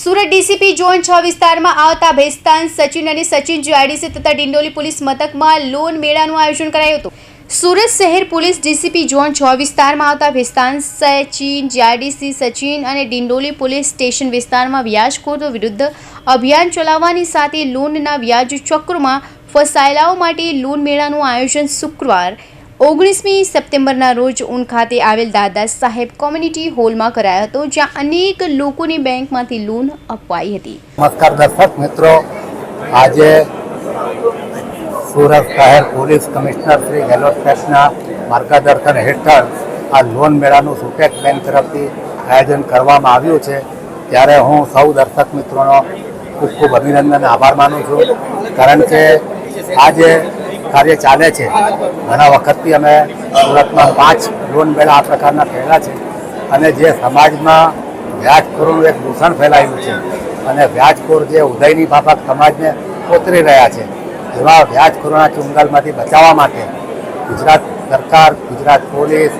Surat DCP zone 6 વિસ્તારમાં આવતા ભેસ્તાન સચિન અને સચિન જીઆઈડીસી તથા ડિંડોલી પોલીસ મથકમાં લોન મેળાનું આયોજન કરાયું હતું। સુરત શહેર પોલીસ ડીસીપી ઝોન 6 વિસ્તારમાં આવતા ભેસ્તાન સચિન જીઆઈડીસી સચિન અને ડિંડોલી પોલીસ સ્ટેશન વિસ્તારમાં વ્યાજખોરો વિરુદ્ધ અભિયાન ચલાવવાની સાથે લોનના વ્યાજ ચક્રમાં ફસાયેલાઓ માટે લોન મેળાનું આયોજન શુક્રવાર 19મી સપ્ટેમ્બરના રોજ ઉન ખાતે આવેલ દાદા સાહેબ કોમ્યુનિટી હોલમાં કરાયો હતો, જ્યાં અનેક લોકોની બેંકમાંથી લોન અપાઈ હતી। નમસ્કાર દર્શક મિત્રો, આજે સુરત શહેર પોલીસ કમિશનર શ્રી ગેહલોત સાહેબના માર્ગદર્શન હેઠળ આ લોન મેળાનું સુટેક બેંક તરફથી આયોજન કરવામાં આવ્યું છે। ત્યારે હું સૌ દર્શક મિત્રોનો ખૂબ ખૂબ અભિનંદન અને આભાર માનું છું, કારણ કે આજે કાર્ય ચાલે છે। ઘણા વખતથી અમે સુરતમાં 5 લોન મેળા આ પ્રકારના થયેલા છે અને જે સમાજમાં વ્યાજખોરોનું એક દૂષણ ફેલાયેલું છે અને વ્યાજખોર જે ઉદયની બાબત સમાજને કોતરી રહ્યા છે, એવા વ્યાજખોરોના ચુંગાલમાંથી બચાવવા માટે ગુજરાત સરકાર, ગુજરાત પોલીસ,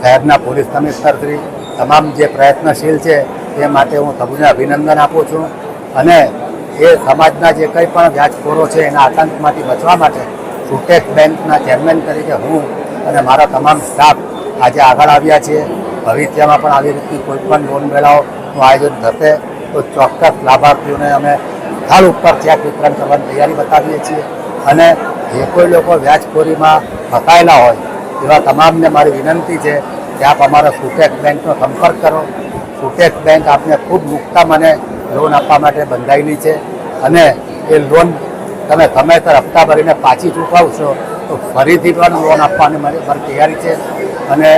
શહેરના પોલીસ કમિશનરશ્રી તમામ જે પ્રયત્નશીલ છે તે માટે હું સૌને અભિનંદન આપું છું અને એ સમાજના જે કંઈ પણ વ્યાજખોરો છે એના આતંકમાંથી બચવા માટે સુટેક બેંકના ચેરમેન તરીકે હું અને મારા તમામ સ્ટાફ આજે આગળ આવ્યા છીએ। ભવિષ્યમાં પણ આવી રીતની કોઈ પણ લોન મેળાઓનું આયોજન થશે તો ચોક્કસ લાભાર્થીઓને અમે સ્થળ ઉપર ચેક વિતરણ કરવાની તૈયારી બતાવીએ છીએ અને જે કોઈ લોકો વ્યાજખોરીમાં ફસાયેલા હોય એવા તમામને મારી વિનંતી છે કે આપ અમારા સુટેક બેંકનો સંપર્ક કરો। સુટેક બેંક આપને ખૂબ મુક્તા મને લોન આપવા માટે બંધાયેલી છે અને એ લોન તમે સમયસર હપ્તા ભરીને પાછી ચૂકવશો તો ફરીથી પણ લોન આપવાની મારી તૈયારી છે અને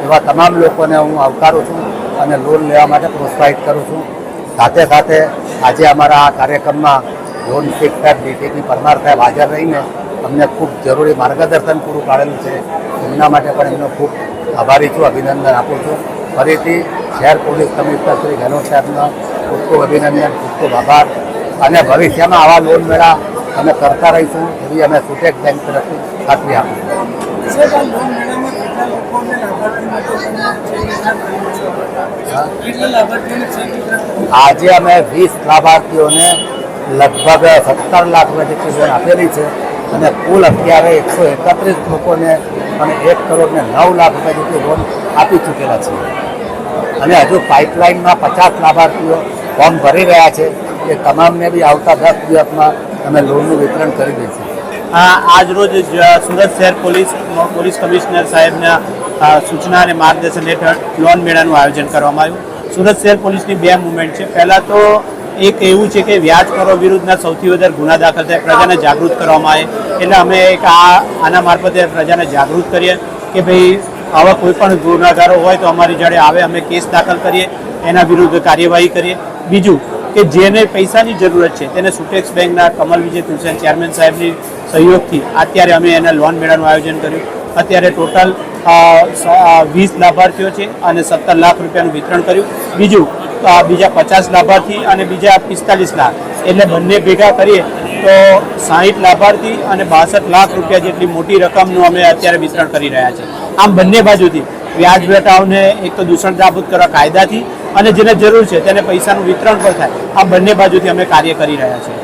એવા તમામ લોકોને હું આવકારું છું અને લોન લેવા માટે પ્રોત્સાહિત કરું છું। સાથે સાથે આજે અમારા આ કાર્યક્રમમાં લોન ચીફ સાહેબ ડીસીપી પરમાર સાહેબ હાજર રહીને અમને ખૂબ જરૂરી માર્ગદર્શન પૂરું પાડેલું છે, એમના માટે પણ એમનો ખૂબ આભારી છું, અભિનંદન આપું છું। ફરીથી શહેર પોલીસ કમિશનર શ્રી ગેહલોત સાહેબનો ખૂબ ખૂબ અભિનંદન, ખૂબ ખૂબ આભાર અને ભવિષ્યમાં આવા લોન મેળા અમે કરતા રહીશું એવી અમે સુટેક બેંક તરફથી ખાતરી આપીશું। આજે અમે 20 લાભાર્થીઓને લગભગ 17 લાખ રૂપિયા જેટલી લોન આપેલી છે અને કુલ અત્યારે 131 લોકોને અને 1 કરોડ ને 9 લાખ રૂપિયા જેટલી લોન આપી ચૂકેલા છે અને હજુ પાઇપલાઇનમાં 50 લાભાર્થીઓ ફોર્મ ભરી રહ્યા છે। એ તમામને બી આવતા 10 દિવસમાં અમે લોનનું વિતરણ કરી દઈશું। આજ રોજ સુરત શહેર પોલીસ કમિશનર સાહેબના સૂચના અને માર્ગદર્શન હેઠળ લોન મેળાનું આયોજન કરવામાં આવ્યું। સુરત શહેર પોલીસની 2 મુવમેન્ટ છે। પહેલાં તો એક એવું છે કે વ્યાજખોરો વિરુદ્ધના સૌથી વધારે ગુના દાખલ થાય, પ્રજાને જાગૃત કરવામાં આવે, એટલે અમે એક આના મારફતે પ્રજાને જાગૃત કરીએ કે ભાઈ આવા કોઈ પણ ગુનાગારો હોય તો અમારી જોડે આવે, અમે કેસ દાખલ કરીએ, એના વિરુદ્ધ કાર્યવાહી કરીએ। બીજું કે જેને પૈસાની જરૂરત છે તેને સુટેક્સ બેંકના કમલ વિજય તુલસન ચેરમેન સાહેબની સહયોગથી અત્યારે અમે એના લોન મેળાનું આયોજન કર્યું। અત્યારે ટોટલ 20 લાભાર્થીઓ છે અને 17 લાખ રૂપિયાનું વિતરણ કર્યું। બીજું બીજા 50 લાભાર્થી અને બીજા 45 લાખ, એટલે બંને ભેગા કરીએ તો 60 લાભાર્થી અને 62 લાખ રૂપિયા જેટલી મોટી રકમનું અમે અત્યારે વિતરણ કરી રહ્યા છીએ। આમ બંને બાજુથી વ્યાજ વેટાઓને એક તો દૂષણ નાબૂદ કરવા કાયદાથી અને જેને જરૂર છે તેને પૈસાનું વિતરણ પણ થાય, આ બંને બાજુથી અમે કાર્ય કરી રહ્યા છીએ।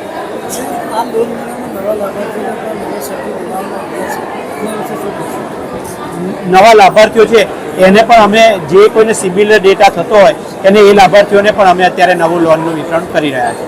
નવા લાભાર્થીઓ છે એને પણ અમે જે કોઈને સિબિલ ડેટા થતો હોય એને એ લાભાર્થીઓને પણ અમે અત્યારે નવું લોનનું વિતરણ કરી રહ્યા છીએ।